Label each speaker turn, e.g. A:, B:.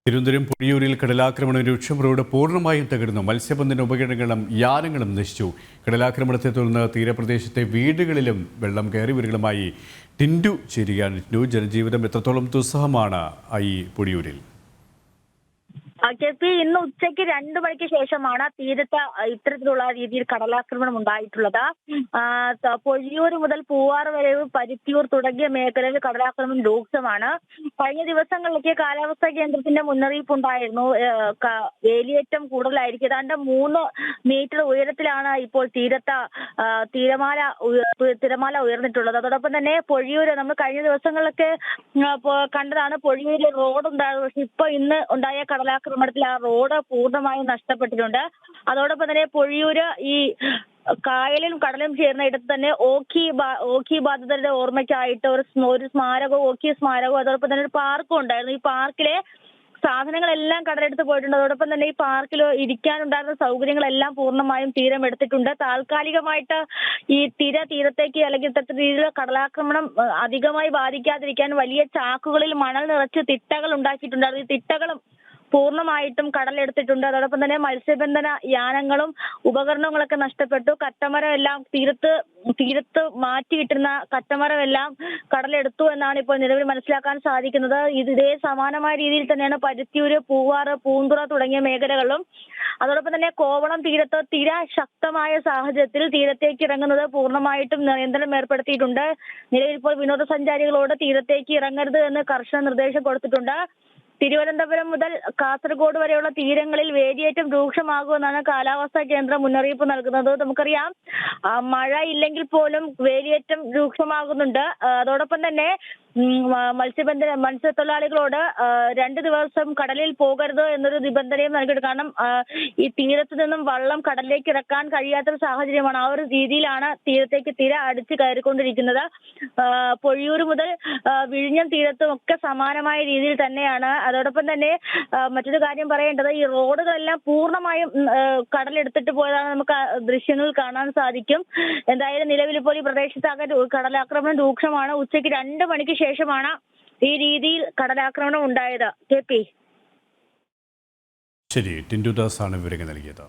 A: തിരുവനന്തപുരം പൊഴിയൂരിൽ കടലാക്രമണം രൂക്ഷം. റോഡ് പൂർണ്ണമായും തകർന്നു. മത്സ്യബന്ധന ഉപകരണങ്ങളും യാനങ്ങളും നശിച്ചു. കടലാക്രമണത്തെ തുടർന്ന് തീരപ്രദേശത്തെ വീടുകളിലും വെള്ളം കയറി. വീടുകളുമായി ടിൻഡു ചേരുകയാണ്. ടിൻഡു, ജനജീവിതം എത്രത്തോളം ദുസ്സഹമാണ് ഈ പൊഴിയൂരിൽ?
B: കെ.പി, ഇന്ന് ഉച്ചയ്ക്ക് 2 മണിക്ക് ശേഷമാണ് തീരത്ത് ഇത്തരത്തിലുള്ള രീതിയിൽ കടലാക്രമണം ഉണ്ടായിട്ടുള്ളത്. പൊഴിയൂർ മുതൽ പൂവാർ വരെ, പരുത്തിയൂർ തുടങ്ങിയ മേഖലയിൽ കടലാക്രമണം രൂക്ഷമാണ്. കഴിഞ്ഞ ദിവസങ്ങളിലേക്ക് കാലാവസ്ഥാ കേന്ദ്രത്തിന്റെ മുന്നറിയിപ്പ് ഉണ്ടായിരുന്നു. വേലിയേറ്റം കൂടുതലായിരിക്കും. ഏതാണ്ട് 3 മീറ്റർ ഉയരത്തിലാണ് ഇപ്പോൾ തിരമാല ഉയർന്നിട്ടുള്ളത്. അതോടൊപ്പം തന്നെ പൊഴിയൂര് നമ്മൾ കഴിഞ്ഞ ദിവസങ്ങളിലൊക്കെ കണ്ടതാണ്, പൊഴിയൂരിൽ റോഡ് ഉണ്ടായിരുന്നു. പക്ഷെ ഇന്ന് ഉണ്ടായ കടലാക്രമണത്തിൽ ആ റോഡ് പൂർണ്ണമായും നഷ്ടപ്പെട്ടിട്ടുണ്ട്. അതോടൊപ്പം തന്നെ പൊഴിയൂര് ഈ കായലും കടലും ചേർന്ന ഇടത്ത് തന്നെ ഓഖി ബാധിതരുടെ ഓർമ്മയ്ക്കായിട്ട് ഒരു സ്മാരകവും, ഓഖി സ്മാരകവും, അതോടൊപ്പം തന്നെ ഒരു പാർക്കും ഉണ്ടായിരുന്നു. ഈ പാർക്കിലെ സാധനങ്ങളെല്ലാം കടലെടുത്ത് പോയിട്ടുണ്ട്. അതോടൊപ്പം തന്നെ ഈ പാർക്കിൽ ഇരിക്കാനുണ്ടായിരുന്ന സൗകര്യങ്ങളെല്ലാം പൂർണ്ണമായും തീരം എടുത്തിട്ടുണ്ട്. താൽക്കാലികമായിട്ട് ഈ തീരത്തേക്ക് അല്ലെങ്കിൽ ഇത്തരത്തിൽ രീതിയിലുള്ള കടലാക്രമണം അധികമായി ബാധിക്കാതിരിക്കാൻ വലിയ ചാക്കുകളിൽ മണൽ നിറച്ച് തിട്ടകൾ ഉണ്ടാക്കിയിട്ടുണ്ടായിരുന്നു. ഈ തിട്ടകളും പൂർണ്ണമായിട്ടും കടലെടുത്തിട്ടുണ്ട്. അതോടൊപ്പം തന്നെ മത്സ്യബന്ധന യാനങ്ങളും ഉപകരണങ്ങളൊക്കെ നഷ്ടപ്പെട്ടു. കറ്റമരം എല്ലാം തീരത്ത് മാറ്റിയിട്ടിരുന്ന കറ്റമരം എല്ലാം കടലെടുത്തു എന്നാണ് ഇപ്പോൾ നിലവിൽ മനസ്സിലാക്കാൻ സാധിക്കുന്നത്. ഇതേ സമാനമായ രീതിയിൽ തന്നെയാണ് പരുത്തിയൂര്, പൂവാറ്, പൂന്തുറ തുടങ്ങിയ മേഖലകളിലും. അതോടൊപ്പം തന്നെ കോവളം തീരത്ത് തിര ശക്തമായ സാഹചര്യത്തിൽ തീരത്തേക്ക് ഇറങ്ങുന്നത് പൂർണ്ണമായിട്ടും നിയന്ത്രണം ഏർപ്പെടുത്തിയിട്ടുണ്ട്. നിലവിൽ ഇപ്പോൾ വിനോദസഞ്ചാരികളോട് തീരത്തേക്ക് ഇറങ്ങരുത് എന്ന് കർശന നിർദ്ദേശം കൊടുത്തിട്ടുണ്ട്. തിരുവനന്തപുരം മുതൽ കാസർഗോഡ് വരെയുള്ള തീരങ്ങളിൽ വേലിയേറ്റം രൂക്ഷമാകുമെന്നാണ് കാലാവസ്ഥാ കേന്ദ്രം മുന്നറിയിപ്പ് നൽകുന്നത്. നമുക്കറിയാം, മഴ ഇല്ലെങ്കിൽ പോലും വേലിയേറ്റം രൂക്ഷമാകുന്നുണ്ട്. അതോടൊപ്പം തന്നെ മത്സ്യത്തൊഴിലാളികളോട് 2 ദിവസം കടലിൽ പോകരുത് എന്നൊരു നിബന്ധനയും നൽകിയിട്ട്, കാരണം ഈ തീരത്ത് നിന്നും വള്ളം കടലിലേക്ക് ഇറക്കാൻ കഴിയാത്തൊരു സാഹചര്യമാണ്. ആ ഒരു രീതിയിലാണ് തീരത്തേക്ക് തിര അടിച്ചു കയറിക്കൊണ്ടിരിക്കുന്നത്. പൊഴിയൂർ മുതൽ വിഴിഞ്ഞം തീരത്തും ഒക്കെ സമാനമായ രീതിയിൽ തന്നെയാണ്. അതോടൊപ്പം തന്നെ മറ്റൊരു കാര്യം പറയേണ്ടത്, ഈ റോഡുകളെല്ലാം പൂർണ്ണമായും കടലെടുത്തിട്ട് പോയതാണ് നമുക്ക് ദൃശ്യങ്ങളിൽ കാണാൻ സാധിക്കും. എന്തായാലും നിലവിൽ ഇപ്പോൾ ഈ പ്രദേശത്താകെ കടലാക്രമണം രൂക്ഷമാണ്. ഉച്ചയ്ക്ക് 2 മണിക്ക് ശേഷമാണ് ഈ രീതിയിൽ കടലാക്രമണം ഉണ്ടായത്. കെ.പി.
A: ശരി, ടിൻഡു ദാസ് ആണ് വിവരങ്ങൾ നൽകിയത്.